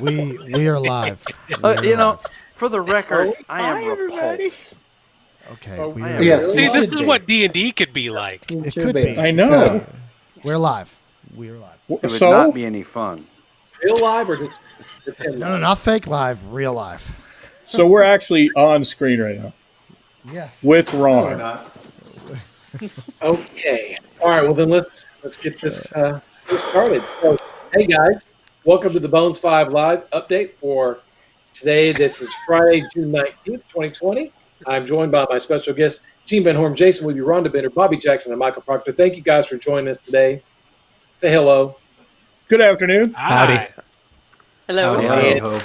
We are live. For the record, I am everybody. repulsed. Okay. See, this is what D&D could be like. It could be. I know. We're live. We are live. It would not be any fun. Real live or just pretend No, live? not fake live. Real live. So we're actually on screen right now Yes. with Ron. Okay. All right. Well, then let's get this started. So, hey guys, welcome to the Bones 5 Live update for today. This is Friday, June 19th, 2020. I'm joined by my special guests, Gene Van Horn, Jason Weeby, Rhonda Bender, Bobby Jackson, and Michael Proctor. Thank you guys for joining us today. Say hello. Good afternoon. Howdy. Hello. And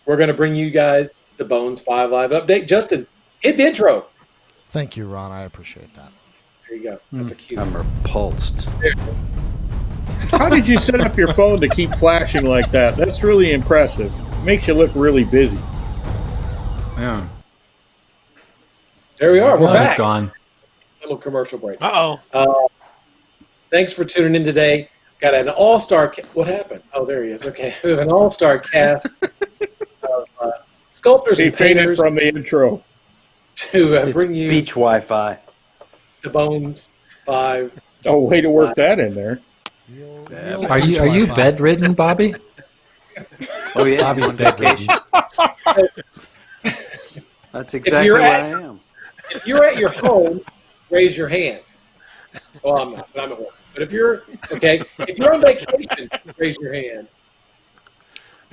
we're going to bring you guys the Bones 5 Live update. Justin, hit the intro. Thank you, Ron. I appreciate that. There you go. That's a cute. I'm repulsed. How did you set up your phone to keep flashing like that? That's really impressive. Makes you look really busy. Yeah. There we are. We're It's back. gone. Little commercial break. Uh-oh. Thanks for tuning in today. Got an all-star. What happened? Oh, there he is. Okay, we have an all-star cast of sculptors He and fainted painters from the intro. to It's bring you beach Wi-Fi. the Bones 5. Oh, way to work that in there. Are you bedridden, Bobby? Oh yeah, Bobby's on vacation. That's exactly you're what at- I am. If you're at your home, raise your hand. Well, I'm not, but I'm at home. But if you're on vacation, raise your hand.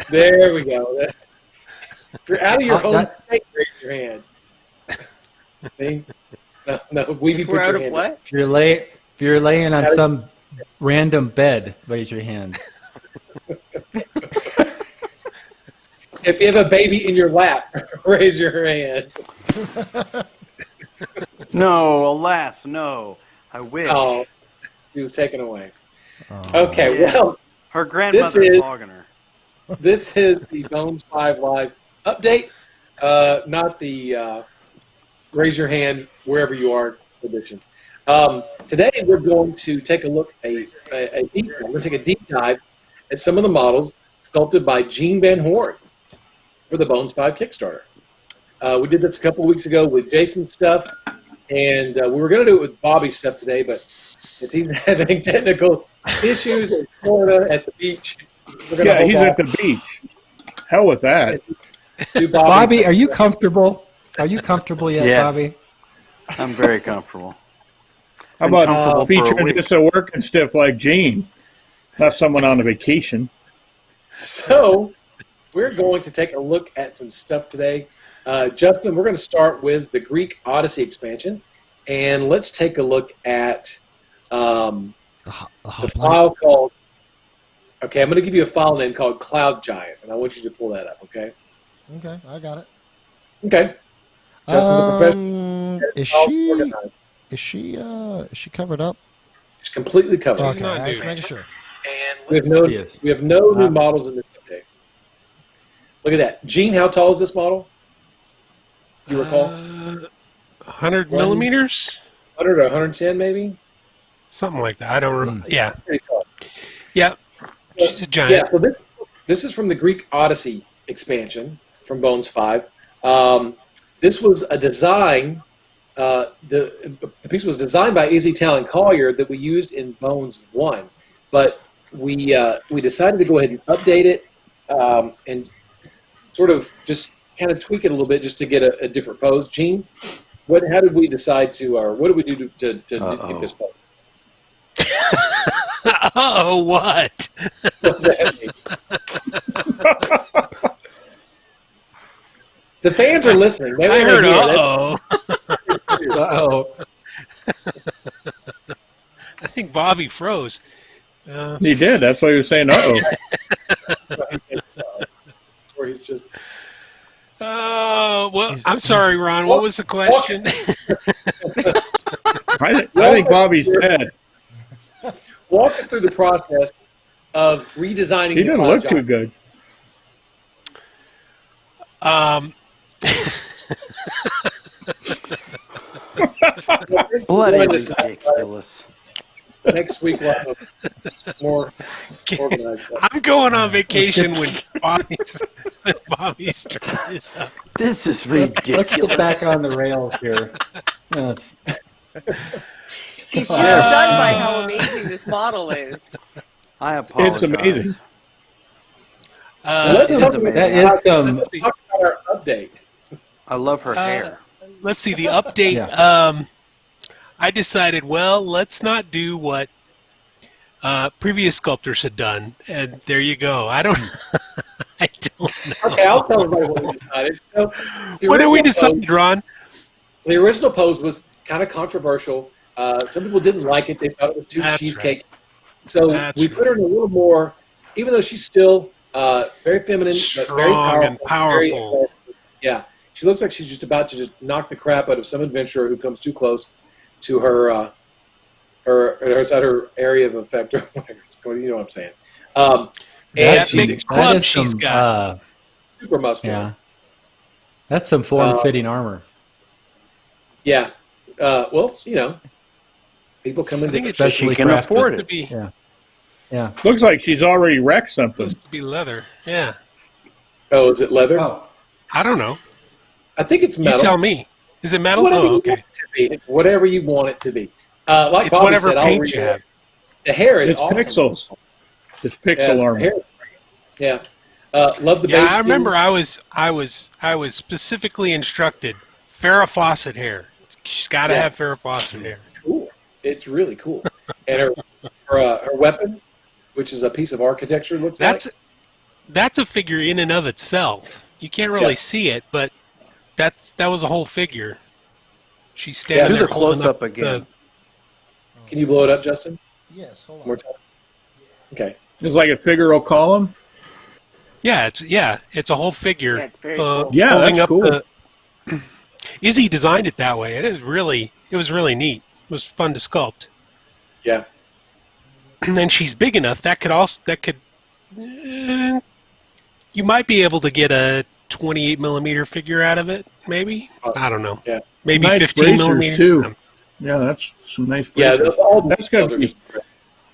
There we go. If you're out of your home state, raise your hand. See? No, Weeby, put We're out your of hand what? If you're laying on some random bed, raise your hand. If you have a baby in your lap, raise your hand. No, alas, no. I wish. Oh, he was taken away. Oh. Okay, Yeah. well, Her grandmother's is- logging her. this is the Bones 5 Live update, not the raise your hand wherever you are edition. Today we're going to take a look we're going to take a deep dive at some of the models sculpted by Gene Van Horn for the Bones 5 Kickstarter. We did this a couple of weeks ago with Jason's stuff, and we were going to do it with Bobby's stuff today, but if he's having technical issues in Florida at the beach, we're going to hold He's off. at the beach. Hell with that. Do Bobby, are you comfortable? Are you comfortable yet, Yes. Bobby? I'm very comfortable. How Been comfortable about for a featuring week. just a working stiff like Gene? Not someone on a vacation. So we're going to take a look at some stuff today. Justin, we're going to start with the Greek Odyssey expansion, and let's take a look at the file called. Okay, I'm going to give you a file name called Cloud Giant, and I want you to pull that up. Okay. Okay, I got it. Okay. Justin's a professional. Is she covered up? It's completely covered. Okay, not I was new. making sure. And we have no new models in this update. Look at that, Gene. How tall is this model? Do you recall? 100 millimeters? 100 or 110, maybe. Something like that. I don't remember. Yeah. Pretty tall. Yeah. She's a giant. Yeah, so this is from the Greek Odyssey expansion from Bones 5. This was a design. The piece was designed by Izzy Talon Collier that we used in Bones 1, but we decided to go ahead and update it and sort of just kind of tweak it a little bit just to get a different pose. Gene, how did we decide to, or what did we do to get this pose? Oh, what? What's that mean? The fans are listening. They I want heard to hear. uh-oh. Uh-oh. I think Bobby froze. He did. That's why he was saying, uh-oh. Where he's just Oh, well, I'm sorry, Ron. What was the question? I think Bobby's dead. walk us through the process of redesigning. He the didn't cloud look giant. too good. Bloody One is- ridiculous. Next week we'll have a more organized. I'm going on vacation when Bobby's turn is up. This is Let's ridiculous. get back on the rails here. Yes. He's just stunned by how amazing this model is. I apologize. It's amazing. Let's This talk is about, amazing. That is let's talk about our update. I love her hair. Let's see the update. Yeah. I decided, well, let's not do what previous sculptors had done, and there you go. I don't know. Okay, I'll tell everybody what we decided. So, What did we decide, Ron? The original pose was kind of controversial. Some people didn't like it; they thought it was too That's cheesecake. So That's we put her in a little more, even though she's still very feminine, but very Strong and powerful. powerful. Yeah, she looks like she's just about to just knock the crap out of some adventurer who comes too close to her area of effect or whatever it's called. You know what I'm saying? And That she's big club is she's some, got. super muscular. yeah. That's some form-fitting armor. Yeah. Well, you know, people come I into think it's Especially She can crafted. afford supposed to it. be Yeah. Looks like she's already wrecked something. supposed to be leather. Yeah, Oh, is it leather? Oh. I don't know. I think it's metal. You tell me. Is it It's metal? whatever Oh, you okay. want it to be. It's whatever you want it to be. Like It's Bobby whatever said, I'll paint read you it. have. The hair is It's awesome. pixels. It's pixel Yeah, armor. hair is great. Yeah. Love the Yeah, base. I remember. I was specifically instructed. Farrah Fawcett hair. She's got to Yeah. have Farrah Fawcett hair. Cool. It's really cool. And her weapon, which is a piece of architecture, looks That's a figure in and of itself. You can't really Yeah. see it, but that was a whole figure. She's standing Do there the holding close-up up again. Can you blow it up, Justin? Yes, hold More on. time. Okay. It's like a figural column. it's a whole figure. Yeah, it's very cool. Yeah, holding that's up cool. Izzy designed it that way. It was really neat. It was fun to sculpt. Yeah. And then she's big enough that could you might be able to get a 28 millimeter figure out of it. Maybe I don't know. Yeah. Maybe Nice 15 bracers, millimeter too. Yeah, that's some nice. Yeah. bracers. That's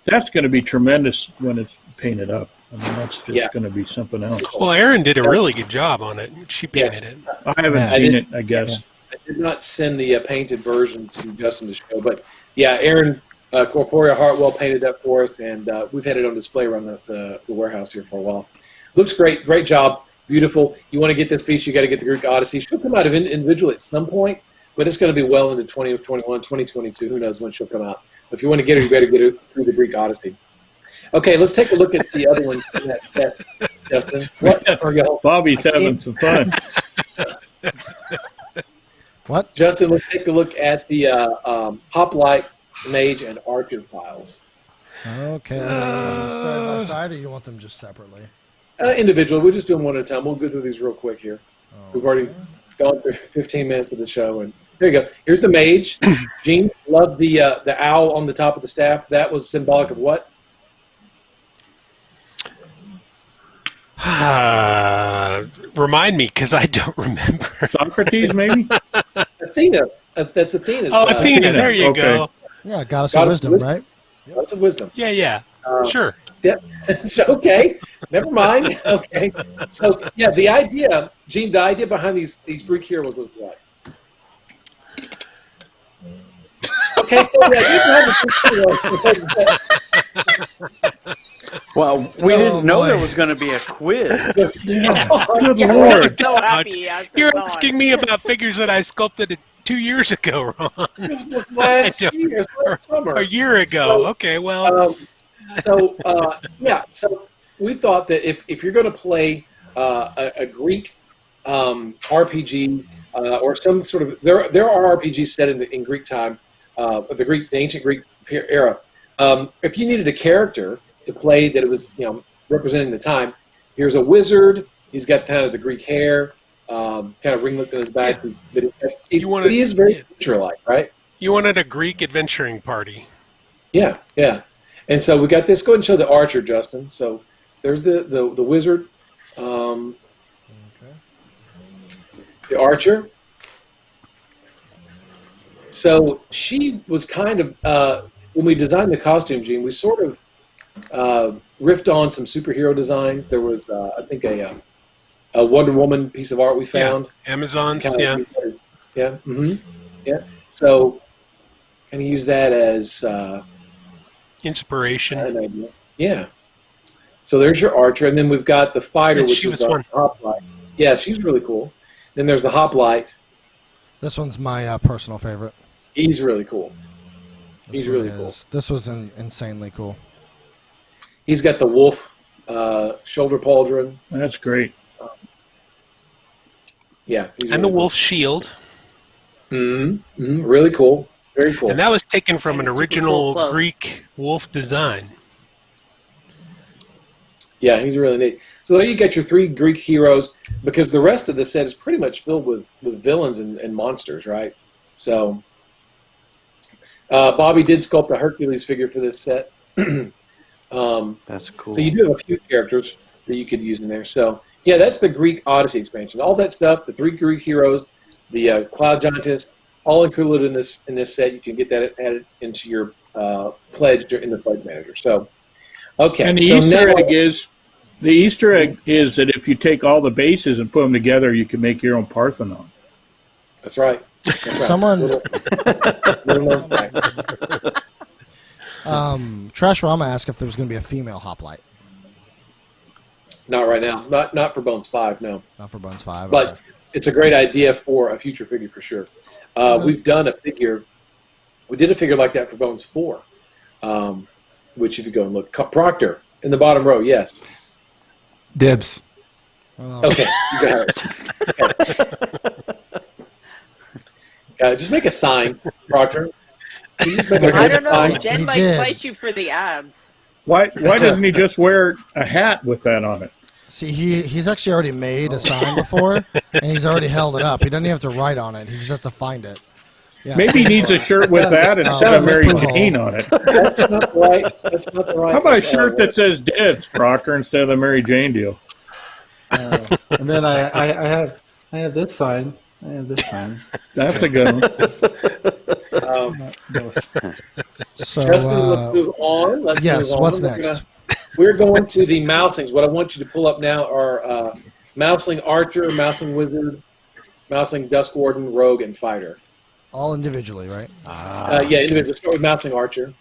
That's going to be tremendous when it's painted up. I mean, that's just Yeah. going to be something else. Well, Erin did a really good job on it. She Yes. painted it. I haven't Yeah. seen it, I guess. I did not send the painted version to Justin to show, but yeah, Aaron Corporea Hartwell painted that for us, and we've had it on display around the warehouse here for a while. Looks great, great job, beautiful. You want to get this piece, you got to get the Greek Odyssey. She'll come out of individual at some point, but it's going to be well into 2021, 2022. Who knows when she'll come out? But if you want to get her, you better get her through the Greek Odyssey. Okay, let's take a look at the other one, Justin. What are y'all? Bobby's having some fun. What? Justin, let's take a look at the Hoplite, Mage, and Archer files. Okay. Side by side, or you want them just separately? Individual. We'll just do them one at a time. We'll go through these real quick here. We've already gone through 15 minutes of the show, and here you go. Here's the Mage. Gene, love the owl on the top of the staff. That was symbolic of what? Remind me, because I don't remember. Socrates, maybe? Athena. That's Athena's. Oh, Athena. There you Okay. go. Yeah, goddess Goddess of of wisdom, wisdom. right? Lots of wisdom. Yeah. Sure. Yeah. So, okay. Never mind. Okay. So, yeah, the idea, Gene, the idea behind these Greek heroes was what? Okay, so yeah, you have a Well, we Oh, didn't know boy. there was going to be a quiz. Good I'm Lord. so happy he asked You're us on. asking me about figures that I sculpted 2 years ago, Ron. last I don't- year, last summer. A year ago. So, Okay, well, So we thought that if you're going to play a Greek RPG or some sort of there are RPGs set in Greek time, the ancient Greek era. If you needed a character to play that it was representing the time, here's a wizard. He's got kind of the Greek hair, kind of ringlet in his back, but he is very adventure-like, right? you wanted a Greek adventuring party. Yeah. And so we got this. Go ahead and show the archer, Justin. So there's the wizard, the archer. So she was kind of when we designed the costume, Gene, we sort of riffed on some superhero designs. There was, I think, a Wonder Woman piece of art we found. Yeah, Amazon's, Kinda yeah. use that as- yeah. Mm-hmm. Yeah. So, kind of use that as Inspiration. an idea. Yeah. So there's your archer, and then we've got the fighter, Yeah, which she is was the fun. hoplite. Yeah, she's really cool. Then there's the hoplite. This one's my personal favorite. He's really cool. This He's one really cool. This was insanely cool. He's got the wolf shoulder pauldron. That's great. Yeah. He's And the really wolf shield. cool. Mm-hmm. Really cool. Very cool. And that was taken from an And a super original cool cloak. Greek wolf design. Yeah, he's really neat. So there you get your 3 Greek heroes, because the rest of the set is pretty much filled with villains and monsters, right? So Bobby did sculpt a Hercules figure for this set. That's cool. So you do have a few characters that you could use in there. So yeah, that's the Greek Odyssey expansion. All that stuff, the 3 Greek heroes, the Cloud Giantess, all included in this set. You can get that added into your pledge in the pledge manager. So okay, And the so Easter now- egg is that if you take all the bases and put them together, you can make your own Parthenon. That's right. That's right. Someone- Little known fact. Trash Rama asked if there was going to be a female hoplite. Not right now. Not for Bones 5, no. Not for Bones 5. But okay. it's a great idea for a future figure for sure. We've done a figure. We did a figure like that for Bones 4, which if you go and look, Proctor in the bottom row, yes. Dibs. Oh, Okay, you got it. Just make a sign, Proctor. You just make a I don't know. sign. Jen He might did. fight you for the abs. Why doesn't he just wear a hat with that on it? See, he's actually already made a sign before, and he's already held it up. He doesn't even have to write on it. He just has to find it. Yeah, Maybe he needs a shirt with that instead of Mary approval. Jane on it. That's not the right. That's not the right. How about a shirt that says Dibs, Proctor, instead of the Mary Jane deal? And then I have this sign. I have this sign. That's a good one. So, Justin, let's move on. yes, move on. what's We're next? We're going to the mouselings. What I want you to pull up now are mouseling archer, mouseling wizard, mouseling dusk warden, rogue, and fighter. All individually, right? Yeah, individual. Start with mouseling archer.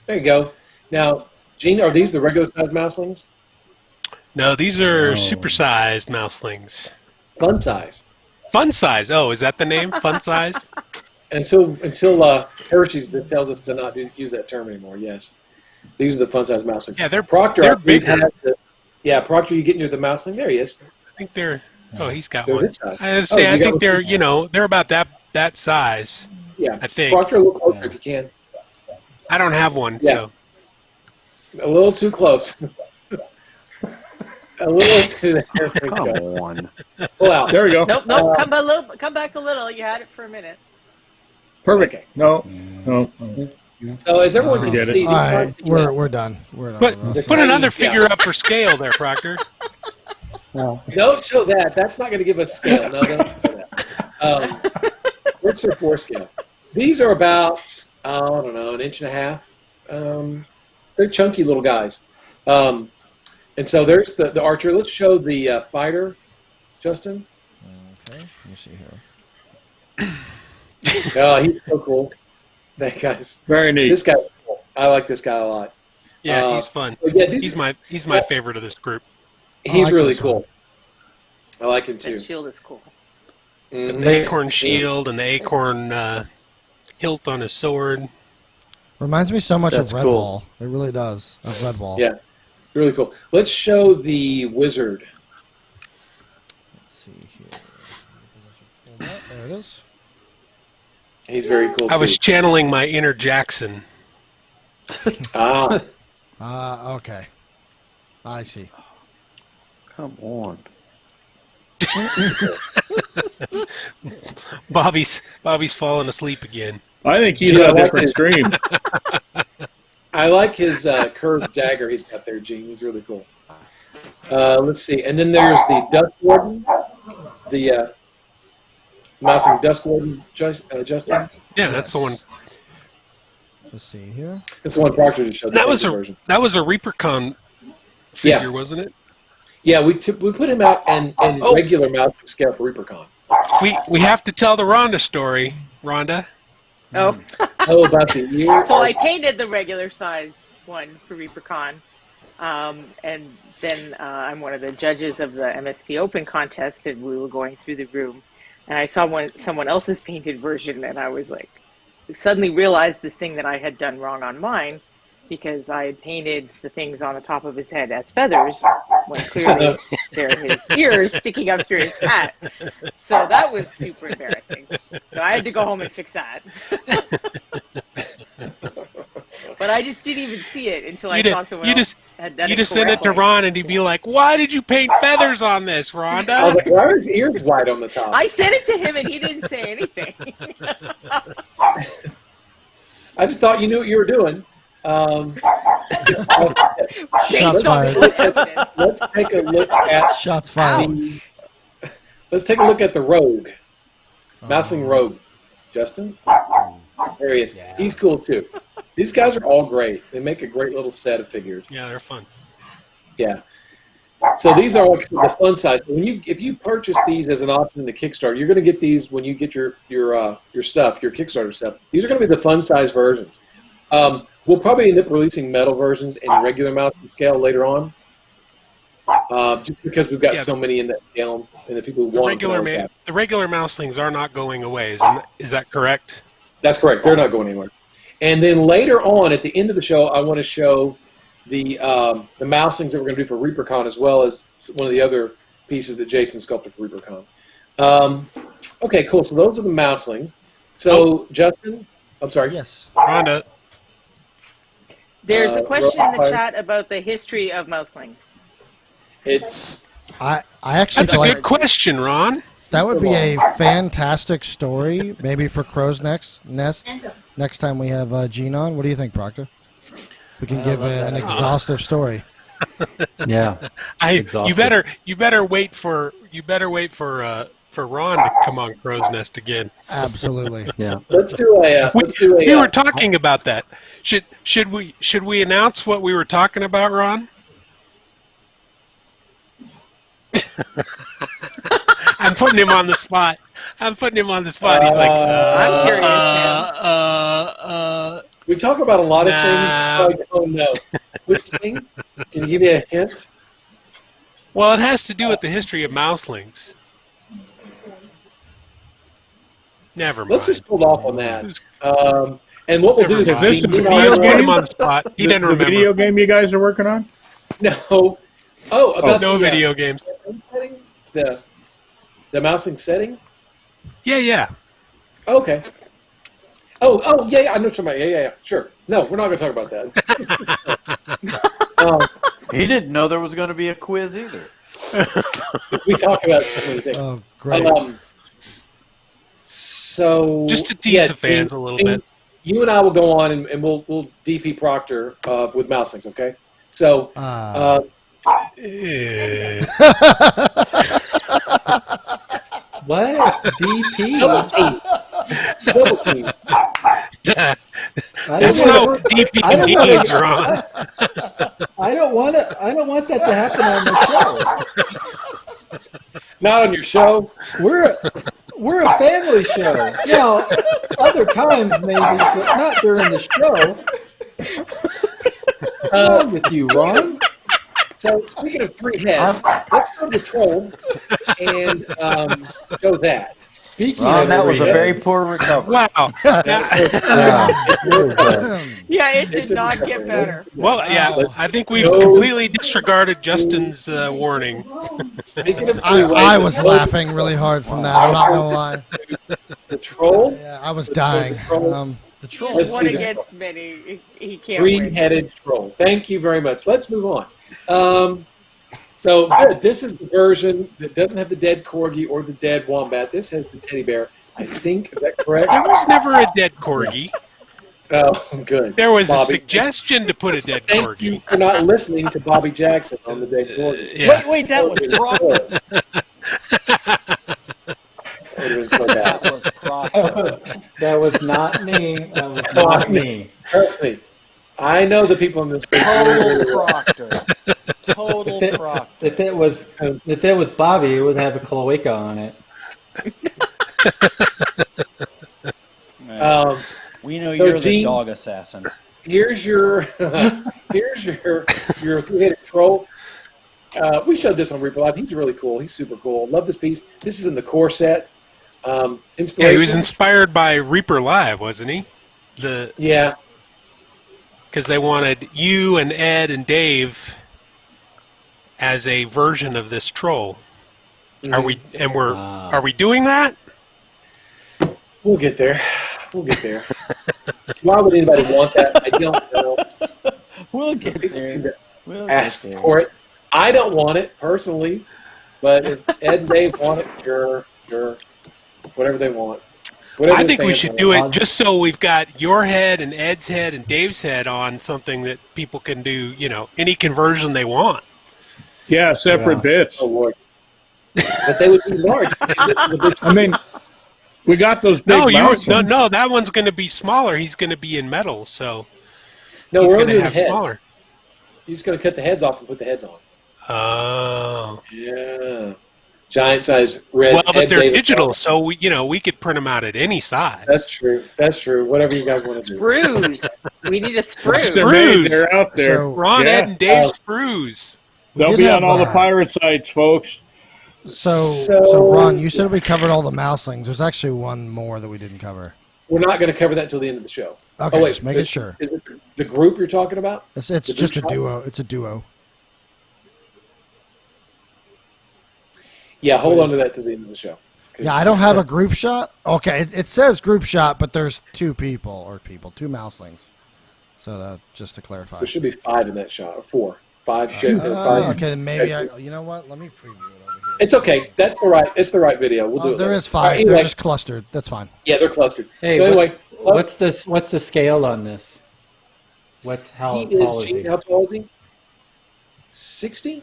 There you go. Now, Gene, are these the regular size mouselings? No, these are supersized mouselings. Fun size. Fun size. Oh, is that the name? Fun size? Until Hershey's tells us to not use that term anymore. Yes, these are the fun size mouselings. Yeah, they're Proctor. they're I believe, bigger. had Proctor, you get near the mouseling. There he is. I think they're. Oh, he's got They're one. this size. I was Oh, saying, you I got think one. they're they're about that size. Yeah, I think. Proctor, a little closer if you can. I don't have one, Yeah. so A little too close. A little too. There we Come go. on. Pull out. There we go. Nope. Come back a little. You had it for a minute. Perfect. Okay. No. So as everyone can Get it. see, All right, we're done. We're done. put with this. put another figure up for scale there, Proctor. don't show that. That's not going to give us scale. No, don't show that. What's their 4 scale? These are about I don't know, 1.5 inches. They're chunky little guys. And so there's the archer. Let's show the fighter, Justin. Okay, let me see here. Oh, he's so cool. That guy's. Very neat. This guy's cool. I like this guy a lot. Yeah, he's fun. But yeah, these- He's my favorite of this group. He's like really this cool. I like him too. That shield is cool. Mhm. The acorn shield and the acorn hilt on his sword. Reminds me so much That's of cool. Redwall. It really does. Of Redwall. Yeah, really cool. Let's show the wizard. Let's see here. There it is. He's very cool too. I was channeling my inner Jackson. Ah, Okay. I see. Come on. Bobby's falling asleep again. I think he's Gee, I on a like different it. stream. I like his curved dagger he's got there, Gene. He's really cool. Let's see. And then there's the Dusk Warden. The Mousing Dusk Warden, Justin. Yeah, that's the one. Let's see here. It's the one Proctor just showed. That was version. a ReaperCon figure, wasn't it? Yeah, we put him out in regular mouse scale for ReaperCon. We have to tell the Rhonda story, Rhonda. Oh. Oh, about the year. So I painted the regular size one for ReaperCon, and then I'm one of the judges of the MSP Open contest, and we were going through the room, and I saw someone else's painted version, and I was like, suddenly realized this thing that I had done wrong on mine, because I had painted the things on the top of his head as feathers, when clearly they're his ears sticking up through his hat. So that was super embarrassing. So I had to go home and fix that. But I just didn't even see it until I saw someone else had done it. You just send it to Ron, and he'd be like, "Why did you paint feathers on this, Rhonda?" I was like, "Why are his ears white on the top?" I sent it to him, and he didn't say anything. I just thought you knew what you were doing. Shots fired. Let's take a look at Shots fired. Let's take a look at the Rogue, Mousling Rogue. Justin, there he is. Yeah. He's cool too. These guys are all great. They make a great little set of figures. Yeah, they're fun. Yeah. So these are the fun size. If you purchase these as an option in the Kickstarter, you're going to get these when you get your stuff, your Kickstarter stuff. These are going to be the fun size versions. We'll probably end up releasing metal versions in regular mouse scale later on, just because we've got so many in that scale, and the people who want them. The regular mouselings are not going away. Is that correct? That's correct. They're not going anywhere. And then later on, at the end of the show, I want to show the mouselings that we're going to do for ReaperCon, as well as one of the other pieces that Jason sculpted for ReaperCon. Okay, cool. So those are the mouselings. So Justin, I'm sorry. Yes. Rhonda. There's a question in the chat about the history of mouseling. I actually That's a good question, Ron. That would be a fantastic story, maybe for Crow's Nest next time we have Gene on. What do you think, Proctor? We can give an exhaustive story. Yeah. You better wait for Ron to come on Crow's Nest again. Absolutely. Yeah. We were talking about that. Should we announce what we were talking about, Ron? I'm putting him on the spot. He's like, I'm curious now. We talk about a lot of things. I don't know. Which thing? Can you give me a hint? Well, it has to do with the history of mouselings. Never mind. Let's just hold off on that. And what we'll do is this a Put video game? him on the spot. He didn't The remember. video game you guys are working on? No. Oh, about no video games. The mouseling setting? Yeah. Okay. Oh, yeah, I know what you're talking about. Yeah. Sure. No, we're not going to talk about that. He didn't know there was going to be a quiz either. We talk about so many things. Oh, great. So Just to tease the fans a little bit. You and I will go on and we'll DP Proctor with mouselings, okay? So, What? DP? double team. That's not what DP means, Ron. I don't want that to happen on the show. Not on your show. We're a family show. You know, other times maybe, but not during the show. What's wrong with you, Ron? So, speaking of three heads, let's go to the troll and show that. Speaking Ron, of that was a three very heads. poor recovery. Wow. Yeah, it did not get better. Well, yeah, I think we've completely disregarded Justin's warning. Speaking of I was laughing really hard from that. I'm not going to lie. The troll. Yeah, I was dying. The troll. He's one against many. He can't win. Three-headed troll. Thank you very much. Let's move on. So good. This is the version that doesn't have the dead corgi or the dead wombat. This has the teddy bear. I think, is that correct? There was never a dead corgi. Oh, good. There was Bobby, a suggestion to put a dead thank you corgi. for not listening to Bobby Jackson on the dead corgi. Yeah. Wait, that was wrong. That would have been so bad. That was Proctor. That was not me. That was not me. Trust me. I know the people in this space. Total Proctor. Total Proctor. If it was Bobby, it would have a cloaca on it. We know so you're the Gene, dog assassin. Here's your three-headed troll. We showed this on ReaperLive. He's really cool. He's super cool. Love this piece. This is in the core set. Yeah, Inspiration. he was inspired by ReaperLive, wasn't he? Yeah. Because they wanted you and Ed and Dave as a version of this troll. Mm-hmm. Are we doing that? We'll get there. Why would anybody want that? I don't know. We'll get People there. seem to We'll ask get there. for it. I don't want it personally, but if Ed and Dave want it, sure. Whatever they want. Whatever I the think we fans should want. do it just so we've got your head and Ed's head and Dave's head on something that people can do, any conversion they want. Yeah, separate bits. Oh, Lord. But they would be large. This is the big- I mean, we got those big mouselings. No, that one's going to be smaller. He's going to be in metal, so no, he's we're going only to the have head. smaller. He's going to cut the heads off and put the heads on. Oh. Yeah. Giant size red. Well, but Ed they're David digital, Clark. so we could print them out at any size. That's true. Whatever you guys want to do. Sprues. We need a sprue. They're made. They're out there. So- Ron, Yeah. Ed, and Dave sprues. They'll did be have on all the that. pirate sites, folks. So Ron, you said we covered all the mouselings. There's actually one more that we didn't cover. We're not going to cover that until the end of the show. Okay, Oh, wait, just making sure. Is it the group you're talking about? It's The just a group shot? duo. It's a duo. Yeah, hold on to that to the end of the show. Yeah, I don't have a group shot. Okay, it says group shot, but there's two mouselings. So just to clarify. There should be 5 in that shot, or 4. 5. Oh, five. okay, then maybe you know what? Let me preview it over here. It's okay. That's the right. It's the right video. We'll do it. There later. is 5. All right, They're anyway, just clustered. That's fine. yeah, they're clustered. Hey, so anyway, what's the scale on this? How he tall is is he? Gene. How tall is he? 60.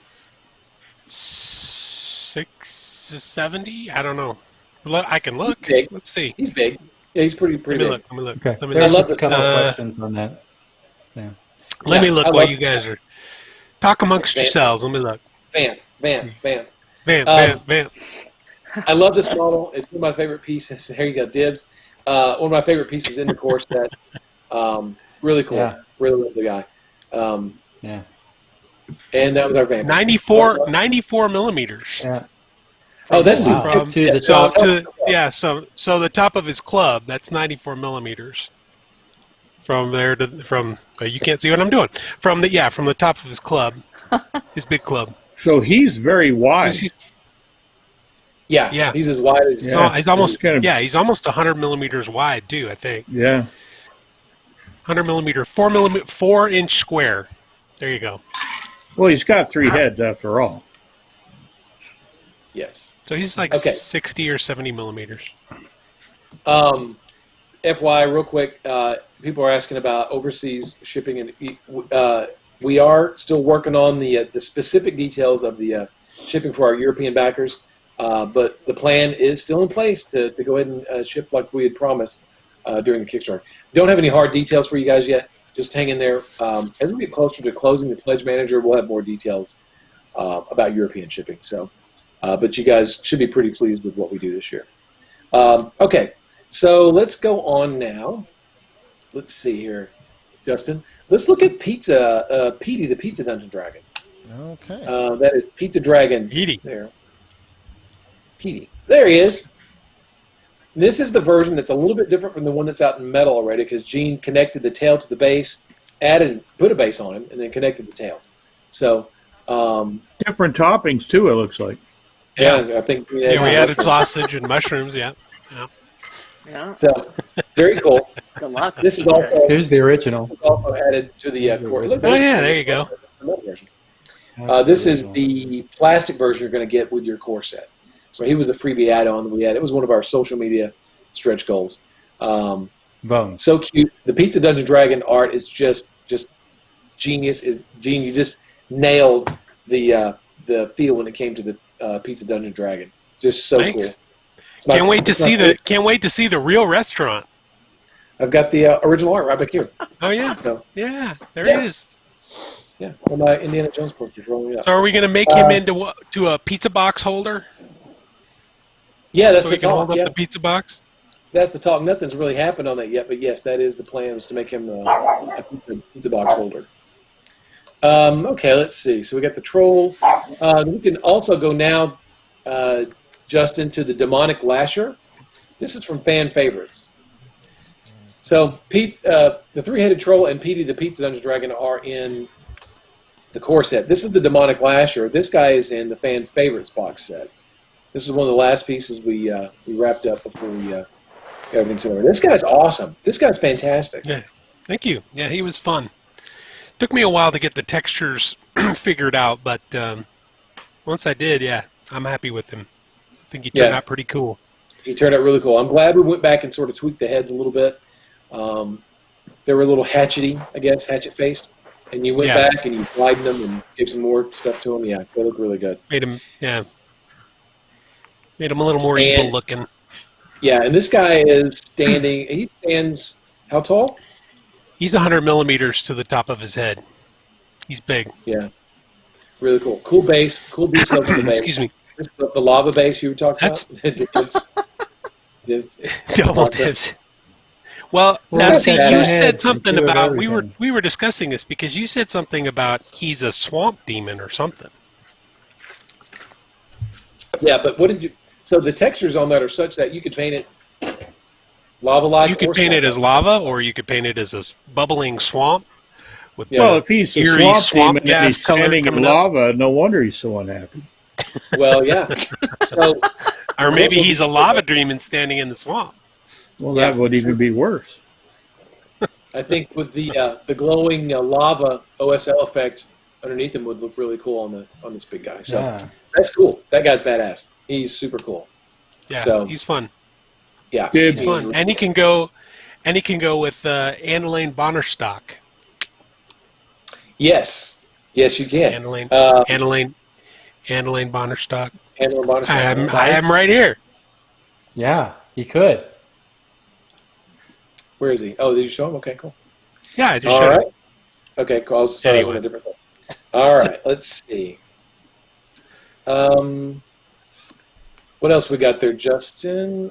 670? I don't know. I can look. He's big. Let's see. He's big. Yeah, he's pretty Let big. me look. Okay. Let me There's look. just a couple Uh, questions on that. Yeah. Let me Yeah, look I while love- you guys are talk amongst Van. yourselves. Let me look. Van. Bam. I love this model. It's one of my favorite pieces. There you go, Dibs. One of my favorite pieces in the core set. Really cool. Yeah. Really love the guy. Yeah. And that was our van. 94 millimeters. Yeah. Oh, that's Wow. too To the So top. so the top of his club, that's 94 millimeters. From there to you can't see what I'm doing. From the top of his club, his big club. So he's very wide. Yeah. He's as wide as So he's almost Kinda- he's almost 100 millimeters wide too. I think Yeah. 100 millimeter, 4-inch square. There you go. Well, he's got 3 heads after all. Yes. So he's like Okay. 60 or 70 millimeters. FY, real quick, people are asking about overseas shipping, and we are still working on the specific details of the shipping for our European backers, but the plan is still in place to go ahead and ship like we had promised during the Kickstarter. Don't have any hard details for you guys yet. Just hang in there. As we get closer to closing the pledge manager, we'll have more details about European shipping. So, but you guys should be pretty pleased with what we do this year. Okay, so let's go on now. Let's see here, Justin. Let's look at Petey, the Pizza Dungeon Dragon. Okay. That is Pizza Dragon. Petey. There. Petey. There he is. This is the version that's a little bit different from the one that's out in metal already, because Gene connected the tail to the base, put a base on him, and then connected the tail. So, Different toppings, too, it looks like. yeah, I think We added sausage and mushrooms. Yeah. Yeah. So, very cool. Good luck. This is also, Here's the original. also added to the core. Look, Oh yeah, there you go. Version. This is the plastic version you're going to get with your core set. So he was the freebie add-on that we had. It was one of our social media stretch goals. Bones. So cute. The Pizza Dungeon Dragon art is just genius. Gene, you just nailed the feel when it came to the Pizza Dungeon Dragon. Just so Thanks. cool. Can't wait to see the real restaurant. I've got the original art right back here. Oh yeah, So, yeah, there it is. yeah, all my Indiana Jones posters rolling up. So are we going to make him into a pizza box holder? Yeah, that's So the he can hold talk. up Yeah, the pizza box. that's the talk. Nothing's really happened on that yet, but yes, that is the plan, is to make him a pizza box holder. Okay, let's see. So we got the troll. We can also go now, Justin, to the demonic lasher. This is from fan favorites. So Pete, the three-headed troll, and Petey the Pizza Dungeon Dragon are in the core set. This is the demonic lasher. This guy is in the fan favorites box set. This is one of the last pieces we wrapped up before we got everything set over. This guy's awesome. This guy's fantastic. Yeah, thank you. Yeah, he was fun. Took me a while to get the textures figured out, but once I did, yeah, I'm happy with him. I think he turned out pretty cool. He turned out really cool. I'm glad we went back and sort of tweaked the heads a little bit. They were a little hatchety, I guess, hatchet-faced. And you went back and you widened them and gave some more stuff to them. Yeah, they look really good. Made him a little more evil looking. Yeah, and this guy is standing. He stands how tall? He's 100 millimeters to the top of his head. He's big. Yeah, really cool. Cool base. Cool details on the base. Excuse me. This is the lava base you were talking about. Double dips. Well, now see, you said something about we were discussing this because you said something about he's a swamp demon or something. Yeah, but what did you? So the textures on that are such that you could paint it lava-like. You could paint it as lava, or you could paint it as a bubbling swamp. With Well, if he's a eerie swamp demon and gas he's color standing in coming up. lava, no wonder he's so unhappy. Well, yeah. So, Or maybe he's a lava demon standing in the swamp. Well, that would even be worse. I think with the glowing lava OSL effect underneath him would look really cool on this big guy. So that's cool. That guy's badass. He's super cool. Yeah, So, he's fun. Yeah, Dude, He's fun, and he can go with Annalene Bonnerstock. Yes, you can. Annalene Bonnerstock. Annalene Bonnerstock. I am right here. Yeah, he could. Where is he? Oh, did you show him? Okay, cool. Yeah, I just All showed right. him. Okay, cool. I was on a different thing. All right, let's see. What else we got there, Justin?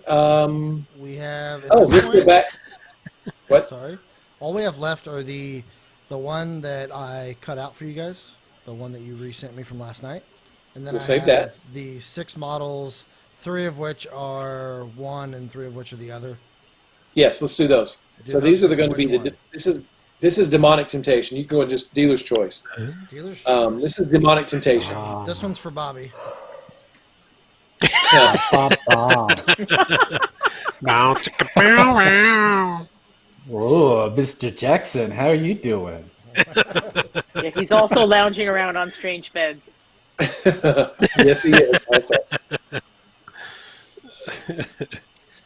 We have. Let's go back. What? Sorry. All we have left are the one that I cut out for you guys, the one that you resent me from last night, and then We'll I save have that. the 6 models, 3 of which are one and 3 of which are the other. Yes, let's do those. Do So those. these are going to be Which one? this is demonic temptation. You can go and just dealer's choice. Dealer's This is demonic temptation. This one's for Bobby. Yeah. Bow, chicka, bow, wow. Whoa, Mr. Jackson, how are you doing? Yeah, he's also lounging around on strange beds. Yes, he is. Also.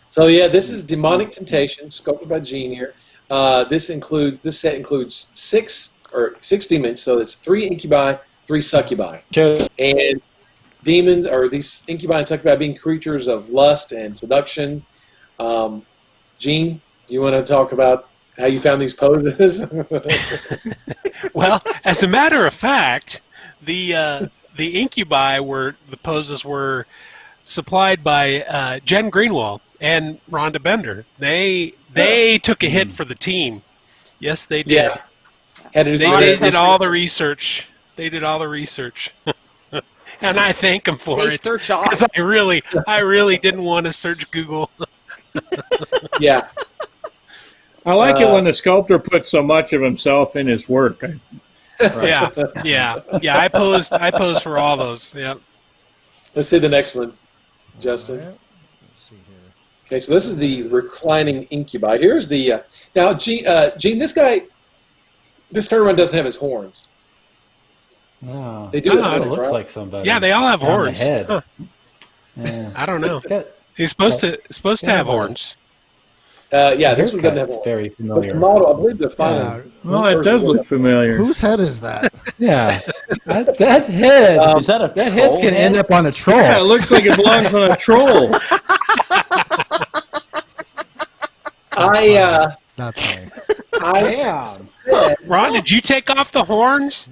So yeah, this is demonic temptation, sculpted by Gene here. This set includes six demons, so it's 3 incubi, 3 succubi, and demons or these incubi and succubi being creatures of lust and seduction. Gene, do you want to talk about how you found these poses? Well, as a matter of fact, the incubi the poses were supplied by Jen Greenwald and Rhonda Bender. They took a hit for the team. Yes, they did. Yeah. They did all the research. They did all the research. And I thank them for it. Search off. Because I really didn't want to search Google. Yeah. I like it when the sculptor puts so much of himself in his work. Yeah. I posed for all those. Yeah. Let's see the next one, Justin. All right. Let's see here. Okay, so this is the reclining incubi. Here's the now, Gene. This turnaround doesn't have his horns. No, They do. it looks like somebody. Yeah, they all have on the horns. head. Huh. Yeah. I don't know. It's got- He's supposed to have horns. Yeah, this one doesn't have haircut's horns. very But familiar. the model, I believe the final. Well, it does look familiar. Whose head is that? Yeah, That head. Is that a That head's troll gonna end head? up on a troll. Yeah, it looks like it belongs on a troll. That's funny. Damn. said, Ron, did you take off the horns?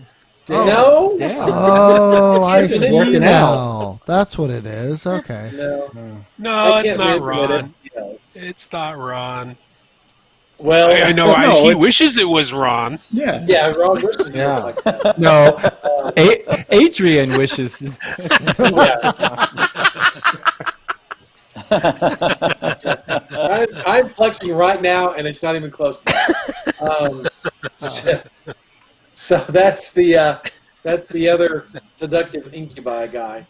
no, Damn. Oh, I It's see working now. That's what it is. Okay. no. No, I it's can't not answer that. Ron. Yes. It's not Ron. Well, I know. No, he it's- wishes it was Ron. Yeah. yeah, Ron wishes you Yeah. were like that. No, Adrian wishes. I'm flexing right now, and it's not even close to that. So that's the other seductive incubi guy.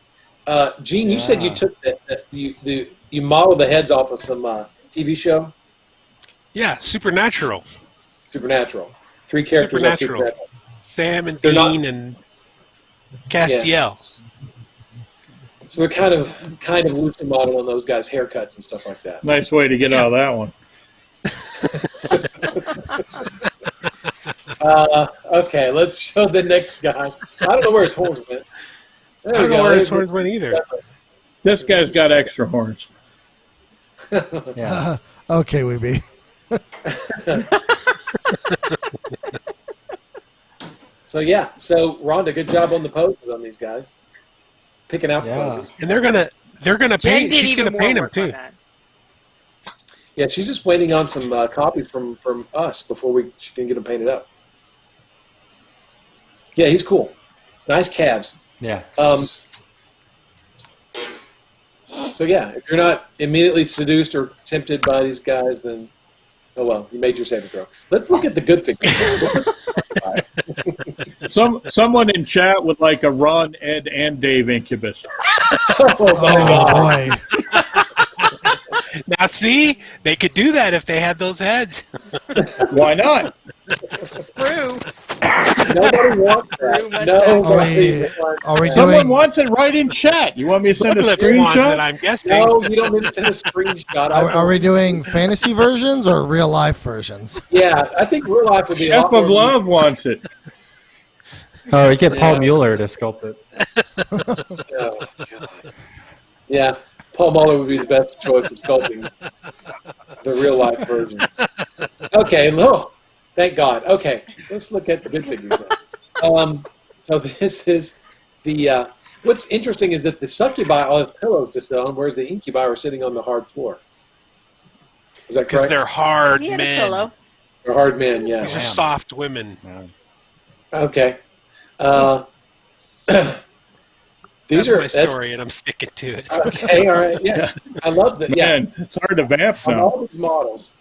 Gene, you said you took you modeled the heads off of some TV show, Yeah, Supernatural. Supernatural. 3 characters on Supernatural. Supernatural. Sam and They're not- Dean and Castiel. So they're kind of loosely modeled on those guys' haircuts and stuff like that. Nice way to get out of that one. Okay, let's show the next guy. I don't know where his horns went. There I don't we know go. where his There's- horns went either. This guy's got extra horns. Yeah. Okay, Weeby. So yeah, so Rhonda, good job on the poses on these guys, picking out the Yeah. poses. And they're gonna Jen paint. did She's even gonna more paint him work on too. that. Yeah, she's just waiting on some copies from us before she can get them painted up. Yeah, he's cool. Nice calves. Yeah. So yeah, if you're not immediately seduced or tempted by these guys, then oh well, you made your saving throw. Let's look at the good things. Someone in chat would like a Ron, Ed, and Dave incubus. Oh my God. Oh, boy. Now, see, they could do that if they had those heads. Why not? Screw. Nobody wants that. Nobody wants Are we Someone doing? wants it right in chat. You want me to send a Eclipse wants it, screenshot? I'm guessing. No, you don't need to send a screenshot. Are we doing fantasy versions or real life versions? Yeah, I think real life would be a Chef lot more of Love wants it. Oh, we get Paul Mueller to sculpt it. Oh, God. Yeah, Paul Mueller would be the best choice of sculpting the real life version. Okay, look. Thank God. Okay, let's look at the good figures. So this is the. What's interesting is that the succubi all have pillows to sit on, whereas the incubi are sitting on the hard floor. Is that Because correct? they're hard He had a men. pillow. They're hard men. These are Yes. soft women. Okay. These That's are my story, and I'm sticking to it. Okay. All right. Yeah, I love that. Yeah. Man, it's hard to vamp On now. all these models,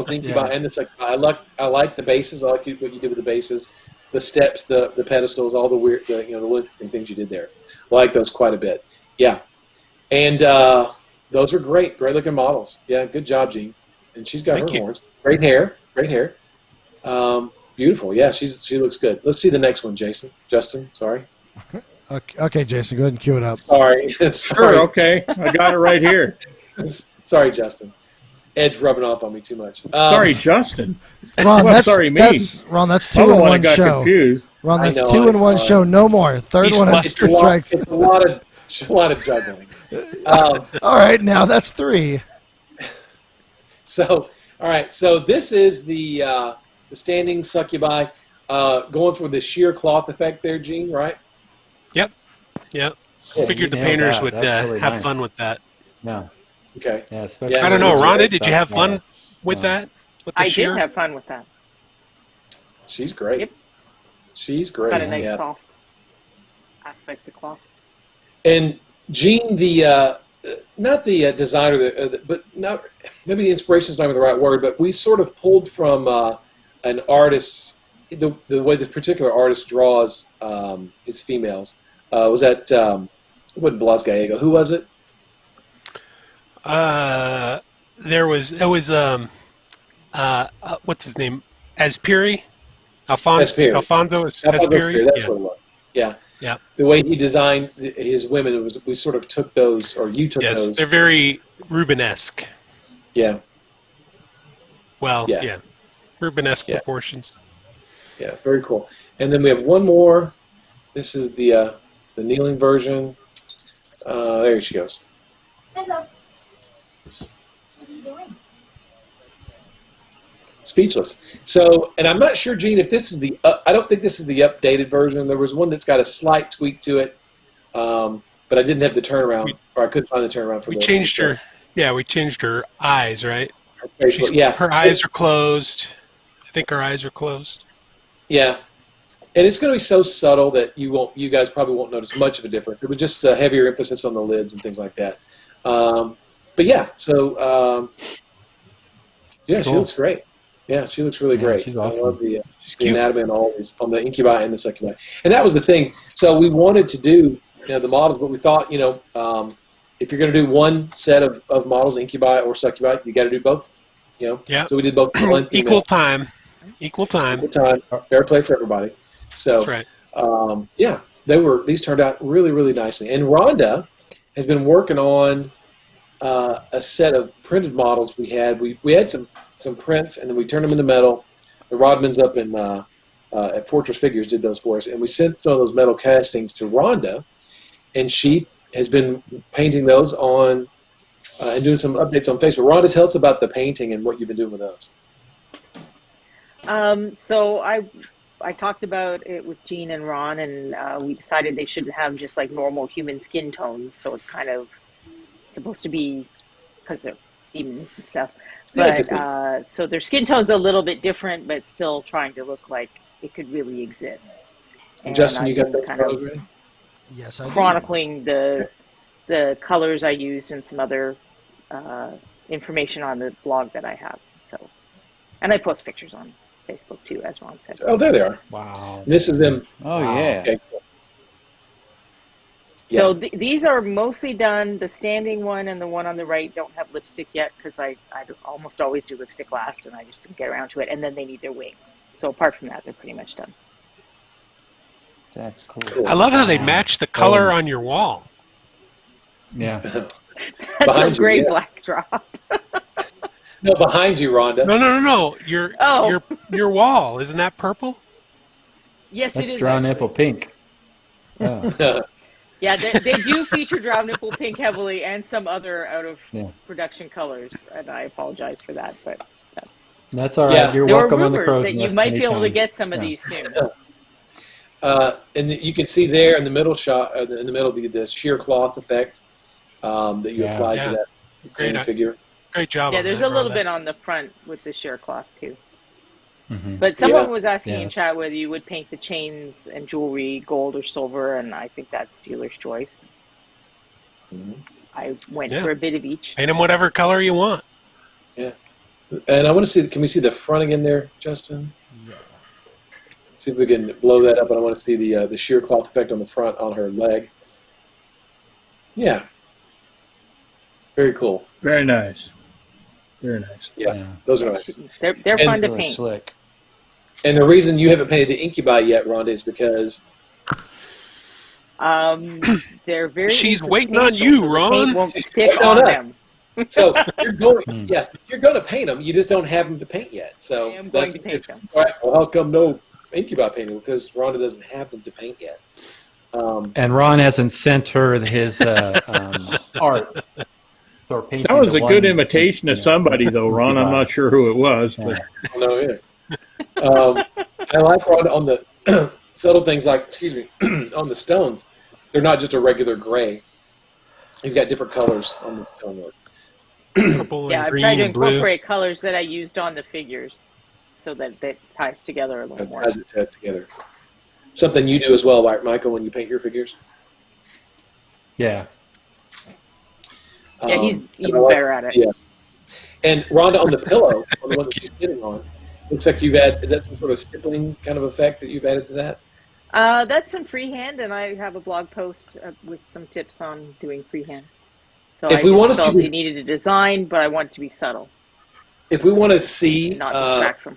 the incubi and the succubi, I like the bases. I like what you did with the bases, the steps, the pedestals, all the weird, the little interesting things you did there. I like those quite a bit. Yeah, and those are great looking models. Yeah, good job, Jean. And she's got Thank her you. horns. Great hair. Beautiful. Yeah, she looks good. Let's see the next one, Justin. Sorry. Okay, Jason, go ahead and cue it up. Sorry. Sure, okay. I got it right here. Sorry, Justin. Ed's rubbing off on me too much. Sorry, Justin. Ron, Well, that's sorry, me. Ron, that's two I'm the in one one that got show. confused. Ron, I that's know, two in I'm one sorry. show. No more. Third He's one has flustered. three strikes. It's a lot of juggling. All right, now that's three. So, all right. So this is the standing succubi going for the sheer cloth effect there, Gene. Right? Yep. Yep. Yeah, Figured the you nailed painters that. would That's really have nice. fun with that. No. Okay. Yeah, especially Yeah, I don't know, it's Rhonda, great did you have fun with that? With the I shear? did have fun with that. She's great. Yep. She's great. Got a nice yeah. soft aspect of cloth. And Gene, the not the designer, but not maybe the inspiration is not even the right word, but we sort of pulled from an artist. The way this particular artist draws his females was that it wasn't Blas Gallego. Who was it? What's his name? Aspiri? Alfonso Aspiri? That's Yeah. what it was. Yeah. Yeah. The way he designed his women, we sort of took those, or you took Yes, those. they're very Rubenesque. Yeah. Well, Yeah. yeah. Rubenesque Yeah. proportions. Yeah. Very cool. And then we have one more. This is the kneeling version. There she goes. Speechless. So, and I'm not sure, Gene, if this is the. I don't think this is the updated version. There was one that's got a slight tweak to it, but I didn't have the turnaround, or I couldn't find the turnaround for. We changed her. Yeah, we changed her eyes, right? Her eyes are closed. I think her eyes are closed. Yeah, and it's going to be so subtle that you guys probably won't notice much of a difference. It was just a heavier emphasis on the lids and things like that. But yeah, so yeah, cool. She looks great. Yeah, she looks really great. She's awesome. I love the anatomy on all these, on the incubi and the succubi. And that was the thing. So we wanted to do the models, but we thought, if you're going to do one set of models, incubi or succubi, you got to do both. Yeah. So we did both. Equal time. Fair play for everybody. So that's right. Yeah, these turned out really, really nicely. And Rhonda has been working on a set of printed models we had. We had some prints, and then we turned them into metal. The Rodmans up in at Fortress Figures did those for us, and we sent some of those metal castings to Rhonda, and she has been painting those on and doing some updates on Facebook. Rhonda, tell us about the painting and what you've been doing with those. So I talked about it with Gene and Ron, and we decided they should have just like normal human skin tones. So it's kind of supposed to be, because they're demons and stuff. But so their skin tone's a little bit different, but still trying to look like it could really exist. And Justin, you got that kind of ready? Yes, I do. Chronicling the colors I used and some other information on the blog that I have. So, and I post pictures on Facebook too, as Ron said. Oh, there they are. Wow. And this is them. Oh, yeah. Okay, cool. So these are mostly done. The standing one and the one on the right don't have lipstick yet because I almost always do lipstick last, and I just didn't get around to it. And then they need their wings. So apart from that, they're pretty much done. That's cool. I love how they match the color on your wall. Yeah. That's a great black drop. No, behind you, Rhonda. No. Your wall, isn't that purple? Yes, That's it is. Drow Nipple Pink. Oh. Yeah, they do feature Drow Nipple Pink heavily and some other out of production colors, and I apologize for that, but that's all right. Yeah. You're welcome on the crow's that you nest might be able to anytime. get some of these soon. And you can see there in the middle shot, in the middle, the sheer cloth effect that you applied to that same figure. Great job. Yeah, there's a little bit on the front with the sheer cloth too. Mm-hmm. But someone was asking in chat whether you would paint the chains and jewelry gold or silver, and I think that's dealer's choice. Mm-hmm. I went for a bit of each. Paint them whatever color you want. Yeah. And I want to see, can we see the front again there, Justin? Yeah. See if we can blow that up, and I want to see the sheer cloth effect on the front on her leg. Yeah. Very cool. Very nice. Very nice. Yeah. Those are nice. They're fun to paint. Slick. And the reason you haven't painted the incubi yet, Rhonda, is because they're very. She's waiting on you, so Ron. The paint won't stick on them. So you're going to paint them. You just don't have them to paint yet. So I am going to paint them. All right, well, how come no incubi painting? Because Rhonda doesn't have them to paint yet. And Ron hasn't sent her his art. That was a good imitation of somebody, though, Ron. I'm not sure who it was. But. No, yeah. I like on the subtle things like, on the stones. They're not just a regular gray. You've got different colors on the stonework. Yeah, I've tried to incorporate colors that I used on the figures so that it ties together a little more. Ties it together. Something you do as well, right, Michael, when you paint your figures? Yeah. Yeah, he's even better at it. Yeah. And Rhonda, on the pillow, on the one that she's sitting on, looks like you've added, is that some sort of stippling kind of effect that you've added to that? That's some freehand, and I have a blog post with some tips on doing freehand. So if I just felt you needed a design, but I want it to be subtle. If we want to see not distract from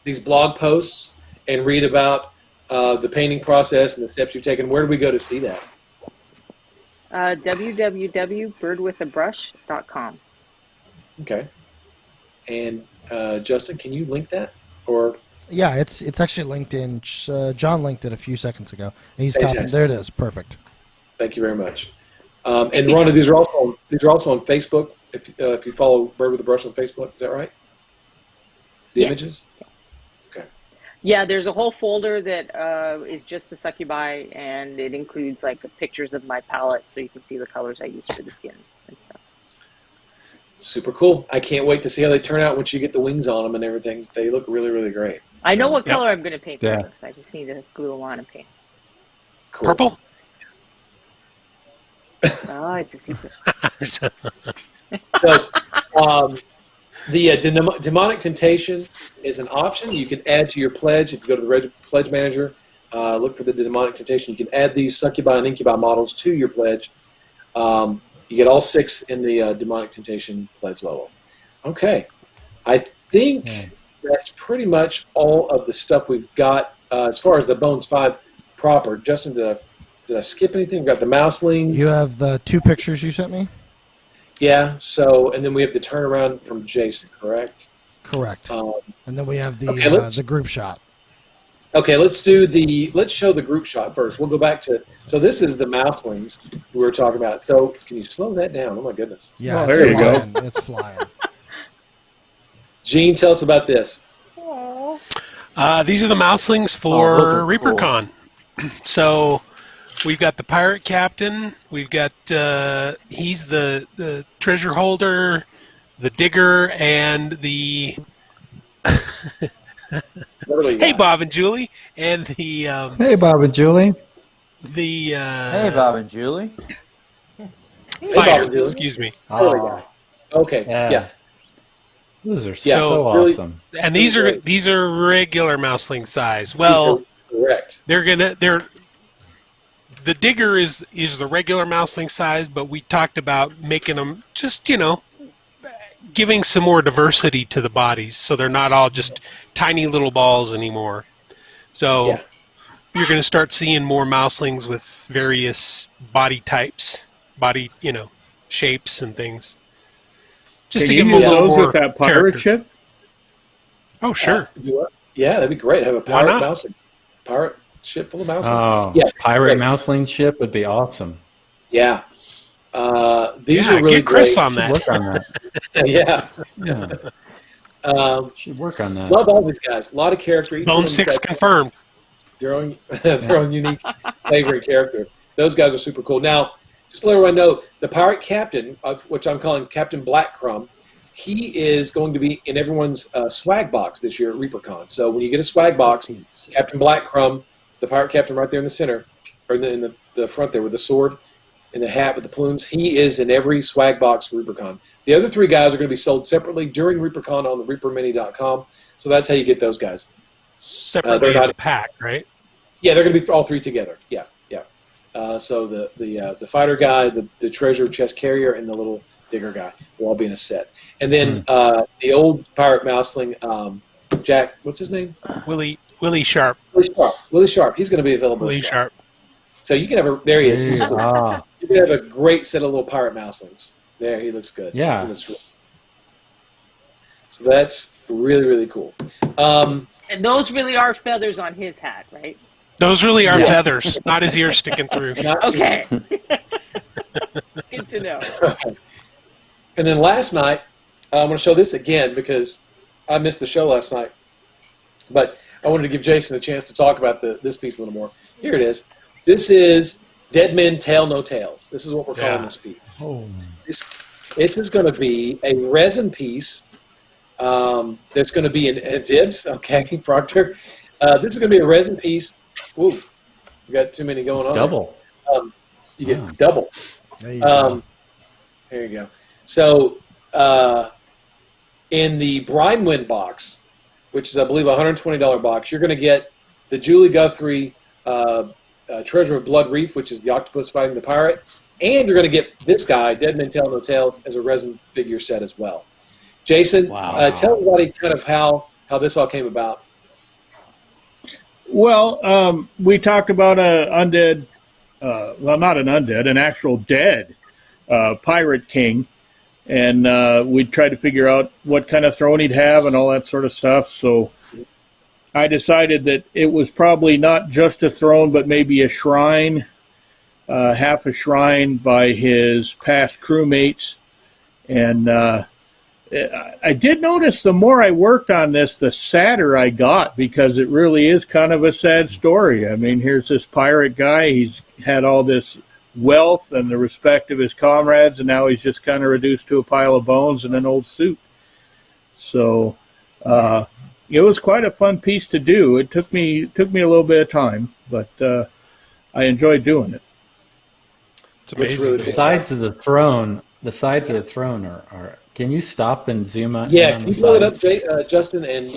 these blog posts and read about the painting process and the steps you've taken, where do we go to see that? www.birdwithabrush.com. Okay. And Justin, can you link that? Or Yeah, it's actually linked in. John linked it a few seconds ago. And he's Fantastic. copied. There it is. Perfect. Thank you very much. And Rhonda, these are also on Facebook. If you follow Bird with a Brush on Facebook, is that right? The Yes. images. Yeah, there's a whole folder that is just the succubi, and it includes like pictures of my palette, so you can see the colors I used for the skin and stuff. Super cool. I can't wait to see how they turn out once you get the wings on them and everything. They look really, really great. I know what color I'm going to paint Yeah. first. I just need to glue them on and paint. Cool. Purple? Oh, it's a secret. So, the demonic temptation is an option you can add to your pledge. If you go to the pledge manager, look for the demonic temptation. You can add these succubi and incubi models to your pledge. You get all 6 in the demonic temptation pledge level. Okay, I think that's pretty much all of the stuff we've got as far as the Bones 5 proper. Justin, did I skip anything? We've got the mouselings. You have the 2 pictures you sent me? Yeah, so, and then we have the turnaround from Jason, correct? Correct. And then we have the Okay, the group shot. Okay, let's show the group shot first. We'll go back to, so this is the mouselings we were talking about. So can you slow that down? Oh my goodness. Yeah, there you go. flying. It's flying. Gene, tell us about this. These are the mouselings for ReaperCon. So we've got the pirate captain. We've got he's the treasure holder, the digger, and the hey Bob and Julie, and the Hey, Bob and Julie. the Hey, Bob and Julie. Bob fighter. and Julie. Excuse me. Oh, Okay, Yeah. yeah. those are Yeah, so really- awesome. And these are regular mousling size. Well, Correct. they're the digger is the regular mouseling size, but we talked about making them just, giving some more diversity to the bodies, so they're not all just tiny little balls anymore. So Yeah. you're going to start seeing more mouselings with various body types, shapes and things. Just Can to give you them a use little those more with that pirate character. ship? Oh, sure. Yeah, that'd be great. Have a Why pirate not? mousling. Pirate ship full of mouselings. Oh, Yeah, pirate great. mouseling ship would be awesome. Yeah. These Yeah, are really get Chris great. on that. Work on that. Yeah. Yeah, should work on that. Love all these guys. A lot of character. Each Bone one of 6 these guys confirmed. their own unique flavor and character. Those guys are super cool. Now, just to let everyone know, the pirate captain, which I'm calling Captain Blackcrumb, he is going to be in everyone's swag box this year at ReaperCon. So when you get a swag box, Captain Blackcrumb, the pirate captain right there in the center, or in the front there with the sword and the hat with the plumes, he is in every swag box for ReaperCon. The other 3 guys are going to be sold separately during ReaperCon on the reapermini.com. So that's how you get those guys. Separately as a pack, right? Yeah, they're going to be all 3 together. Yeah, yeah. So the fighter guy, the treasure chest carrier, and the little digger guy will all be in a set. And then the old pirate mouseling, Jack, what's his name? Willie Sharp. Willie Sharp. He's going to be available. Willie as well. Sharp. So you can have there he is. He's cool. Ah, You can have a great set of little pirate mouselings. There, he looks good. Yeah. He looks really. So that's really, really cool. And those really are feathers on his hat, right? Those really are feathers, not his ears sticking through. Okay. Good to know. And then last night, I'm going to show this again because I missed the show last night. But I wanted to give Jason a chance to talk about this piece a little more. Here it is. This is Dead Men Tell No Tales. This is what we're calling this piece. oh, This is going to be a resin piece that's going to be in dibs. Okay, Proctor. This is going to be a resin piece. Ooh, we got too many going on. double. You get double. There you go. There you go. So in the Brinewind box, which is, I believe, a $120 box, you're going to get the Julie Guthrie Treasure of Blood Reef, which is the octopus fighting the pirate, and you're going to get this guy, Dead Men Tell No Tales, as a resin figure set as well. Jason, tell everybody kind of how this all came about. Well, we talked about an undead, not an undead, an actual dead pirate king. And we tried to figure out what kind of throne he'd have and all that sort of stuff. So I decided that it was probably not just a throne, but maybe a shrine, half a shrine by his past crewmates. And I did notice the more I worked on this, the sadder I got, because it really is kind of a sad story. I mean, here's this pirate guy. He's had all this wealth and the respect of his comrades, and now he's just kind of reduced to a pile of bones and an old suit. So it was quite a fun piece to do. It took me a little bit of time, but I enjoyed doing it. It's amazing. Really The cool. sides of the throne. The sides of the throne are. Can you stop and zoom out? Yeah, on can the you blow it up, sides? Justin, and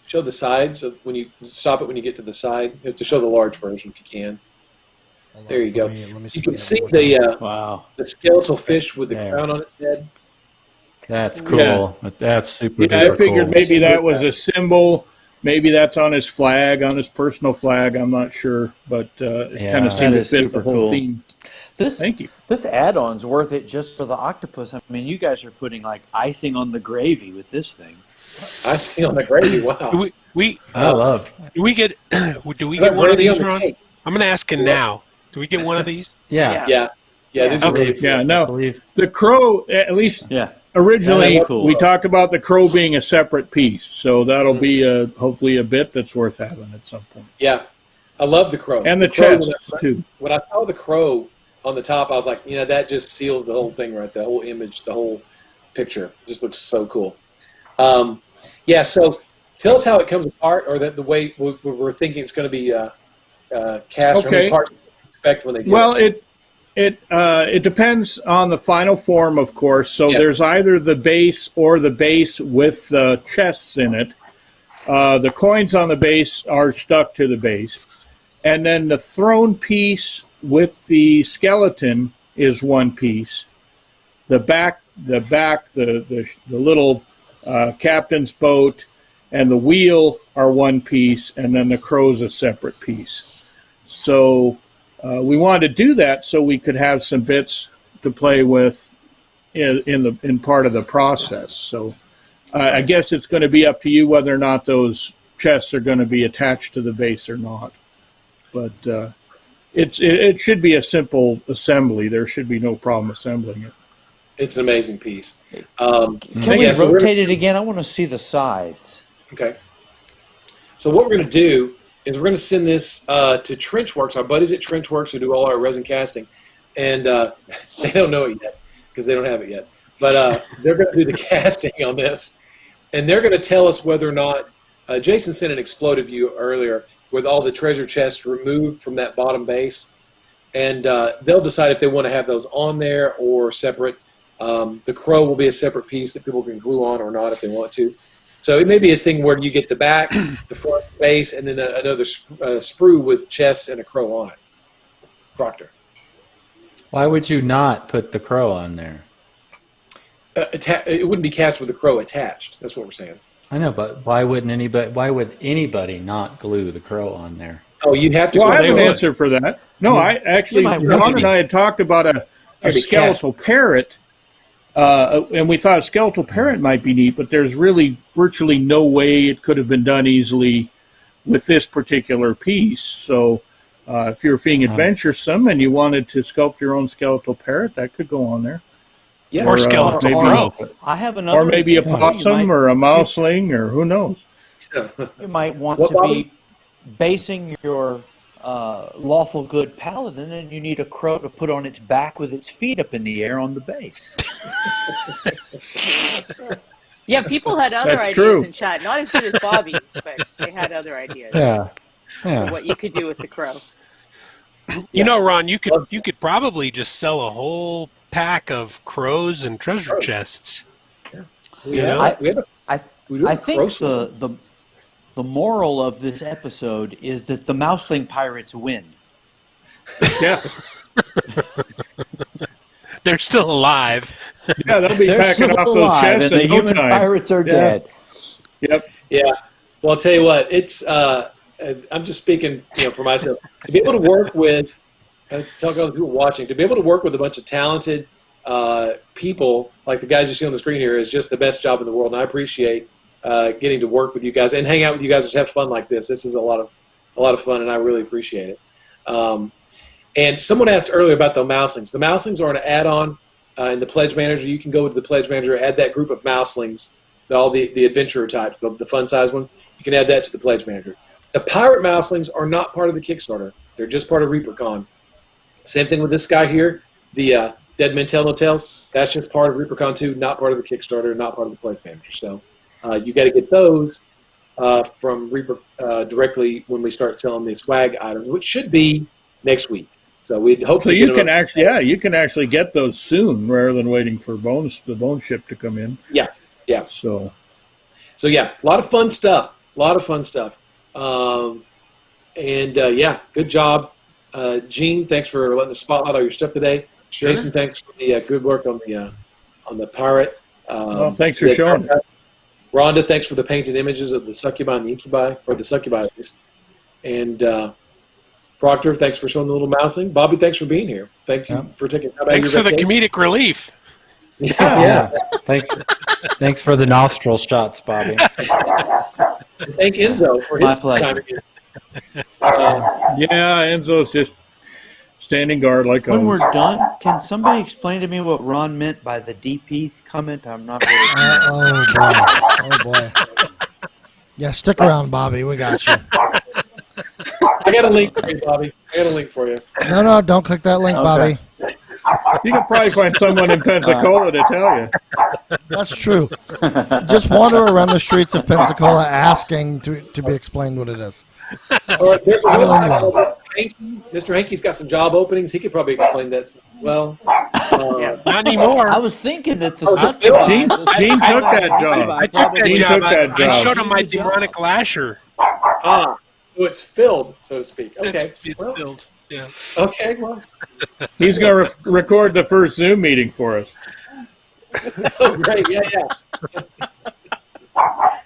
show the sides of when you stop it when you get to the side? You have to show the large version if you can. Hold on, There you go. let me You can it see one more time. Wow, the skeletal fish with the Yeah. crown on its head. that's cool. Yeah. That's super. Yeah, I duper figured cool. maybe that was a symbol. Maybe that's on his flag, on his personal flag. I'm not sure, but it Yeah. kind of seemed That to is fit super the whole cool. theme. This Thank you. this add-on's worth it just for the octopus. I mean, you guys are putting like icing on the gravy with this thing. I see on the gravy. Wow. I love. Do we get How one of gravy these, on the Ron? cake? I'm going to ask him now. Do we get one of these? Yeah. Yeah. These are really Yeah, I no. believe. The crow, at least Yeah. originally, That's cool. we talked about the crow being a separate piece, so that'll be hopefully a bit that's worth having at some point. Yeah. I love the crow. And the crow, chests, too. When I saw the crow on the top, I was like, that just seals the whole thing, right? The whole image, the whole picture. It just looks so cool. So tell us how it comes apart, or the way we're thinking it's going to be cast, or how many Okay. parts you expect when they do Well, it. it depends on the final form, of course. So Yeah. there's either the base or the base with the chests in it. The coins on the base are stuck to the base. And then the throne piece with the skeleton is one piece. The little captain's boat and the wheel are one piece, and then the crow's a separate piece. So we wanted to do that so we could have some bits to play with in part of the process. So I guess it's going to be up to you whether or not those chests are going to be attached to the base or not. But it should be a simple assembly. There should be no problem assembling it. It's an amazing piece. Can we Yeah, so we're- rotate it again? I want to see the sides. Okay. So what we're going to do is we're going to send this to Trenchworks, our buddies at Trenchworks who do all our resin casting. And they don't know it yet because they don't have it yet. But they're going to do the casting on this. And they're going to tell us whether or not Jason sent an exploded view earlier with all the treasure chests removed from that bottom base. And they'll decide if they want to have those on there or separate. The crow will be a separate piece that people can glue on or not if they want to. So it may be a thing where you get the back, the front base, and then another sprue with chests and a crow on it. Proctor. Why would you not put the crow on there? It wouldn't be cast with the crow attached. That's what we're saying. I know, but why would anybody not glue the crow on there? Oh, you have to. Well, go I have an would. answer for that. No, I actually, might Ron want and to. I had talked about a Maybe skeletal parrot, and we thought a skeletal parrot might be neat, but there's really virtually no way it could have been done easily with this particular piece. So if you're being adventuresome and you wanted to sculpt your own skeletal parrot, that could go on there. Yeah. Or skeletal maybe- crow. I have another. Or maybe a example. possum or a mouseling or who knows. You might want What, to Bobby? be basing your lawful good paladin, and you need a crow to put on its back with its feet up in the air on the base. Yeah, people had other That's ideas true. in chat. Not as good as Bobby's, but they had other ideas Yeah. for what you could do with the crow. You know, Ron, you could probably just sell a whole pack of crows and treasure chests. We You have, know? we have a, I we do I have a think crow swim. the moral of this episode is that the mouseling pirates win. Yeah, They're still alive. yeah, they'll be They're packing still off those alive, chests and the in no human time. pirates are Yeah. dead. Yep. Yeah. Well, I'll tell you what. It's. I'm just speaking, for myself. To be able to work with, talk to other people watching, to be able to work with a bunch of talented people like the guys you see on the screen here is just the best job in the world, and I appreciate getting to work with you guys and hang out with you guys and have fun like this. This is a lot of fun, and I really appreciate it. And someone asked earlier about the mouselings. The mouselings are an add-on in the Pledge Manager. You can go with the Pledge Manager, add that group of mouselings, all the adventurer types, the fun-size ones. You can add that to the Pledge Manager. The pirate mouselings are not part of the Kickstarter. They're just part of ReaperCon. Same thing with this guy here, the Dead Men Tell No Tales. That's just part of ReaperCon 2, not part of the Kickstarter, not part of the Pledge Manager. So you got to get those from Reaper directly when we start selling the swag items, which should be next week. So we hope. So you can actually get those soon, rather than waiting for the bone ship to come in. Yeah. So yeah, a lot of fun stuff. Good job, Gene. Thanks for letting us spotlight all your stuff today. Sure. Jason, thanks for the good work on the pirate. Well, thanks for showing. Rhonda, thanks for the painted images of the succubi and the incubi, or the succubi at least. And Proctor, thanks for showing the little mousing. Bobby, thanks for being here. Thank you for taking time out of your Thanks for the vacation. comedic relief. Yeah. Thanks for the nostril shots, Bobby. Thank Enzo for his time again. Enzo's just standing guard like When always. we're done, can somebody explain to me what Ron meant by the DP comment? I'm not really Oh boy. Yeah, stick around, Bobby. We got you. I got a link for you, Bobby. No, don't click that link, Bobby. You can probably find someone in Pensacola to tell you. That's true. Just wander around the streets of Pensacola asking to be explained what it is. Or there's a I don't guy know. called Hanky. Mr. Hanky's got some job openings. He could probably explain that well. Not anymore. I was thinking that the Gene took that job. I took that Gene job. took that I job. showed him my demonic lasher. So it's filled, so to speak. Okay. It's filled. Yeah. Okay, well. He's going to record the first Zoom meeting for us. Oh, great. Yeah. All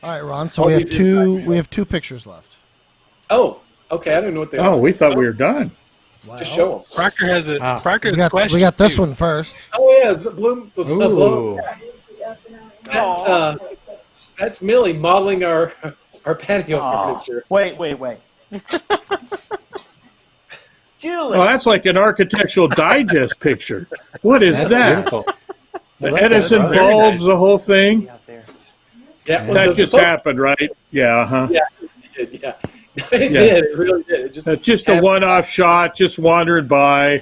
right, Ron. So we have two pictures left. Oh, okay. I don't know what they are. Oh, we thought we were done. Wow. Just show them. Proctor has a Proctor has a question. We got this too. one first. Oh, yeah. The bloom. Ooh. That's Millie modeling our patio furniture. Wait. Julie. Oh, that's like an Architectural Digest picture. What is that? Beautiful. The Edison bulbs, the whole thing. Yeah, That just happened, right? Yeah, huh? Yeah, it did. Yeah. It did. It really did. It just That's just a one-off shot, just wandering by.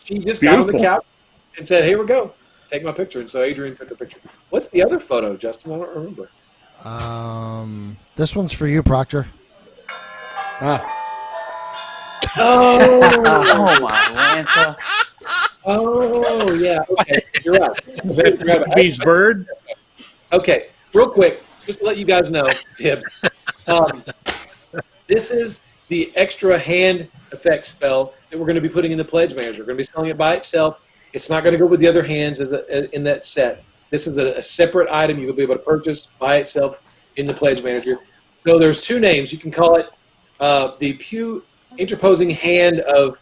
She just got on the Beautiful. couch and said, "Here we go. Take my picture." And so Adrian took the picture. What's the other photo, Justin? I don't remember. This one's for you, Proctor. Oh my Lanta. Oh, yeah. Okay, you're right. Is that Bee's bird? Okay, real quick, just to let you guys know, Tib. This is the extra hand effect spell that we're going to be putting in the Pledge Manager. We're going to be selling it by itself. It's not going to go with the other hands in that set. This is a separate item you'll be able to purchase by itself in the Pledge Manager. So there's two names. You can call it the Pugh interposing hand of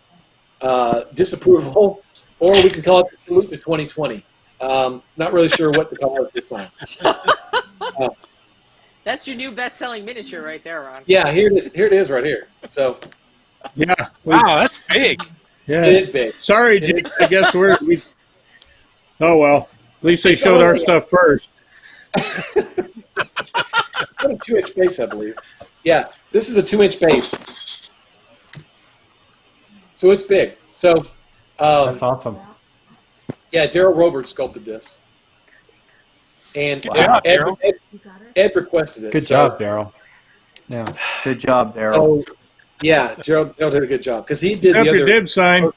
disapproval, or we can call it the salute to 2020. Not really sure what to call it this time. That's your new best-selling miniature right there, Ron. Yeah, here it is. Here it is, right here. So Yeah. Wow, that's big. Yeah. it is big. Sorry, Jake, I guess we. Oh well, at least they showed our stuff first. What a 2-inch base, I believe. Yeah, this is a 2-inch base, so it's big. So, That's awesome. yeah, Daryl Robert sculpted this, and job, Ed, Daryl. Ed requested it. Good job, Daryl. Yeah. Good job, Daryl. So, yeah, Daryl did a good job because he did Up the your other. dib sign.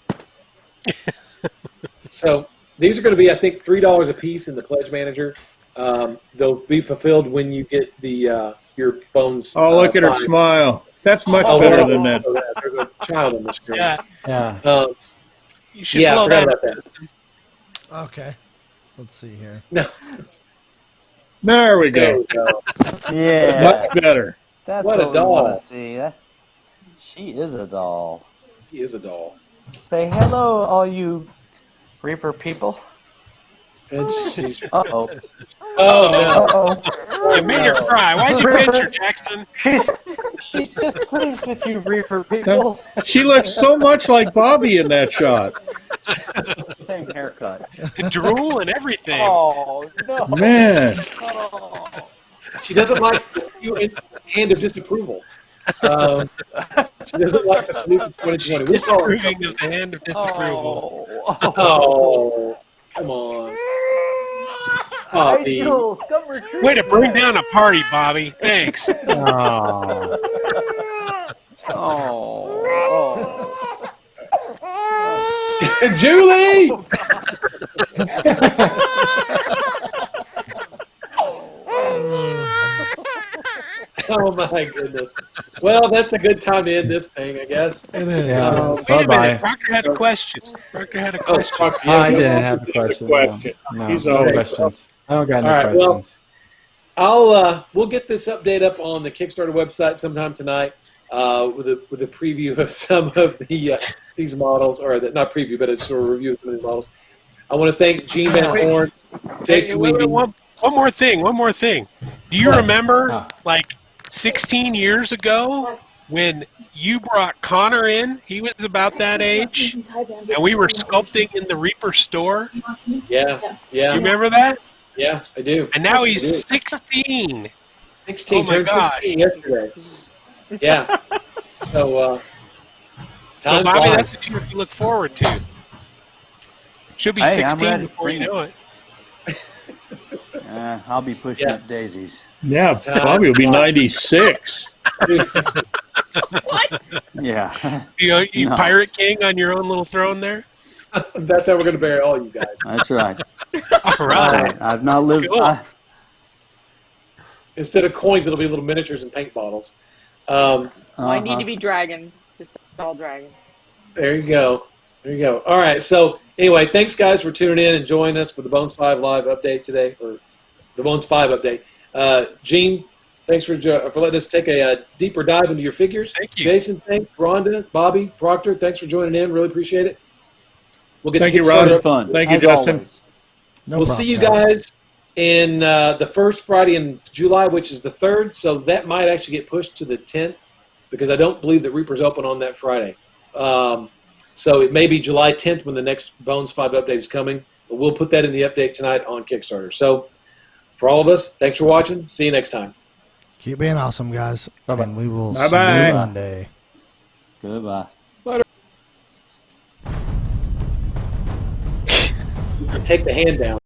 So these are going to be, I think, $3 a piece in the Pledge Manager. They'll be fulfilled when you get the your bones. Oh, look at her fine. smile. That's much Oh, better wow. than that. There's a child on the screen. Yeah, Yeah. you should Yeah, I blow forgot that. about that. Okay. Let's see here. No, There we there go. we go. Yeah. Much better. That's What a what we want doll. to see. She is a doll. He is a doll. Say hello, all you Reaper people. She's, Uh-oh. oh no! Uh-oh. You made her cry. Why'd you pinch her, Jackson? She's displeased with you, Reaper people. She looks so much like Bobby in that shot. Same haircut. The drool and everything. Oh, no. Man. Oh. She doesn't like you in hand of disapproval. She doesn't like the salute to 2020. We saw her. Disapproving is the hand of disapproval. Oh, come on. Bobby. Hey, Jules, come retrieve Way to bring me. down a party, Bobby. Thanks. Oh. Oh. Julie! Oh my goodness. Well, that's a good time to end this thing, I guess. It is. Yeah. Wait a Bye-bye. minute. Proctor had a question. Proctor had a Oh, question. fuck, I yeah. didn't have a question. Question. No, He's no always- questions. I don't got any All right, well, questions. We'll get this update up on the Kickstarter website sometime tonight with a preview of some of the these models, or not preview, but a sort of review of some of these models. I want to thank Gene Van Horn, Jason Wait, Levy. one more thing. Do you remember, like, 16 years ago when you brought Connor in? He was about that age, and we were sculpting in the Reaper store. Yeah, You yeah, remember that? yeah, I do. And now I he's do. 16. 16, Oh my turned gosh. 16 yesterday. Yeah. So, So, time Bobby, flies. that's what you have to look forward to. Should be Hey, I'm 16 ready. before you Bring it. know it. I'll be pushing Yeah. up daisies. Yeah, Bobby will be 96. Yeah, You No. Pirate King on your own little throne there? That's how we're going to bury all you guys. that's right. All right. I've not lived. Cool. Instead of coins, it'll be little miniatures and paint bottles. I need to be dragons. Just all dragons. There you go. There you go. All right. So anyway, thanks guys for tuning in and joining us for the Bones 5 live update today, or the Bones 5 update. Gene, thanks for letting us take a deeper dive into your figures. Thank you. Jason, thanks. Rhonda, Bobby, Proctor, thanks for joining in. Really appreciate it. We'll get Thank the you, Kickstarter Rhonda. up. Fun. Thank you, as Justin. always. No We'll problem, see you guys in the first Friday in July, which is the 3rd. So that might actually get pushed to the 10th because I don't believe that Reaper's open on that Friday. So it may be July 10th when the next Bones 5 update is coming. But we'll put that in the update tonight on Kickstarter. So for all of us, thanks for watching. See you next time. Keep being awesome, guys. Bye-bye. And we will Bye-bye. see you Monday. Goodbye. Take the hand down.